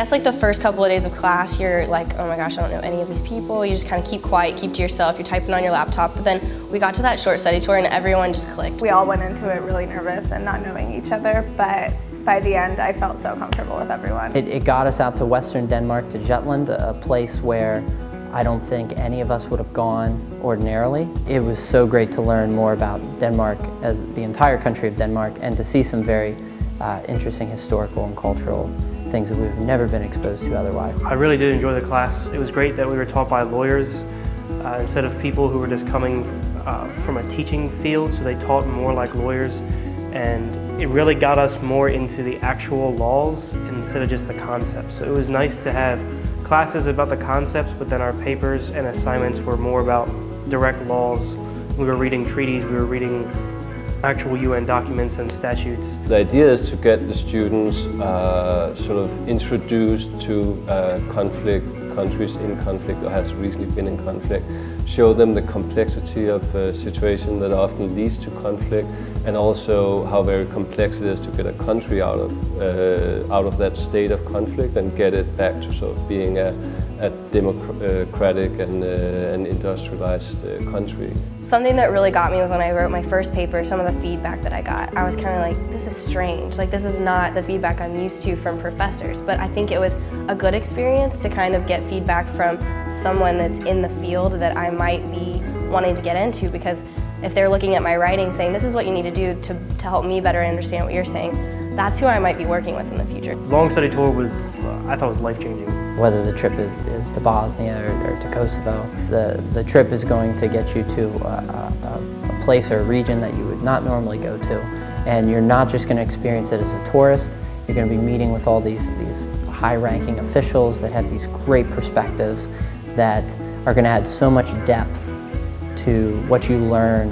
guess like the first couple of days of class, you're like, oh my gosh, I don't know any of these people. You just kind of keep quiet, keep to yourself. You're typing on your laptop. But then we got to that short study tour and everyone just clicked. We all went into it really nervous and not knowing each other, but by the end, I felt so comfortable with everyone. It got us out to Western Denmark, to Jutland, a place where I don't think any of us would have gone ordinarily. It was so great to learn more about Denmark, as the entire country of Denmark, and to see some very interesting historical and cultural things that we've never been exposed to otherwise. I really did enjoy the class. It was great that we were taught by lawyers instead of people who were just coming from a teaching field, so they taught more like lawyers, and it really got us more into the actual laws instead of just the concepts. So it was nice to have classes about the concepts, but then our papers and assignments were more about direct laws. We were reading treaties, we were reading actual UN documents and statutes. The idea is to get the students sort of introduced to countries in conflict or has recently been in conflict, show them the complexity of a situation that often leads to conflict, and also how very complex it is to get a country out of that state of conflict and get it back to sort of being a democratic and an industrialized country. Something that really got me was when I wrote my first paper, some of the feedback that I got. I was kind of like, this is strange. Like, this is not the feedback I'm used to from professors. But I think it was a good experience to kind of get feedback from someone that's in the field that I might be wanting to get into, because if they're looking at my writing saying, this is what you need to do to help me better understand what you're saying, that's who I might be working with in the future. Long study tour was, I thought, was life-changing. Whether the trip is to Bosnia or to Kosovo, the trip is going to get you to a place or a region that you would not normally go to. And you're not just going to experience it as a tourist, you're going to be meeting with all these high-ranking officials that have these great perspectives that are going to add so much depth to what you learn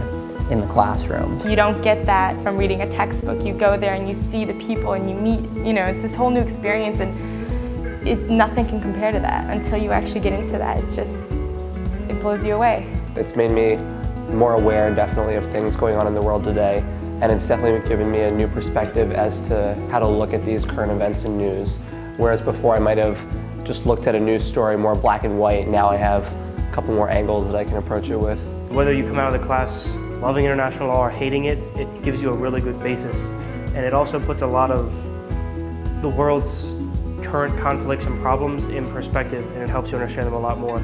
in the classroom. You don't get that from reading a textbook. You go there and you see the people and you meet, it's this whole new experience, and nothing can compare to that until you actually get into that. It blows you away. It's made me more aware, definitely, of things going on in the world today, and it's definitely given me a new perspective as to how to look at these current events and news. Whereas before I might have just looked at a news story more black and white, now I have a couple more angles that I can approach it with. Whether you come out of the class loving international law or hating it, it gives you a really good basis. And it also puts a lot of the world's current conflicts and problems in perspective, and it helps you understand them a lot more.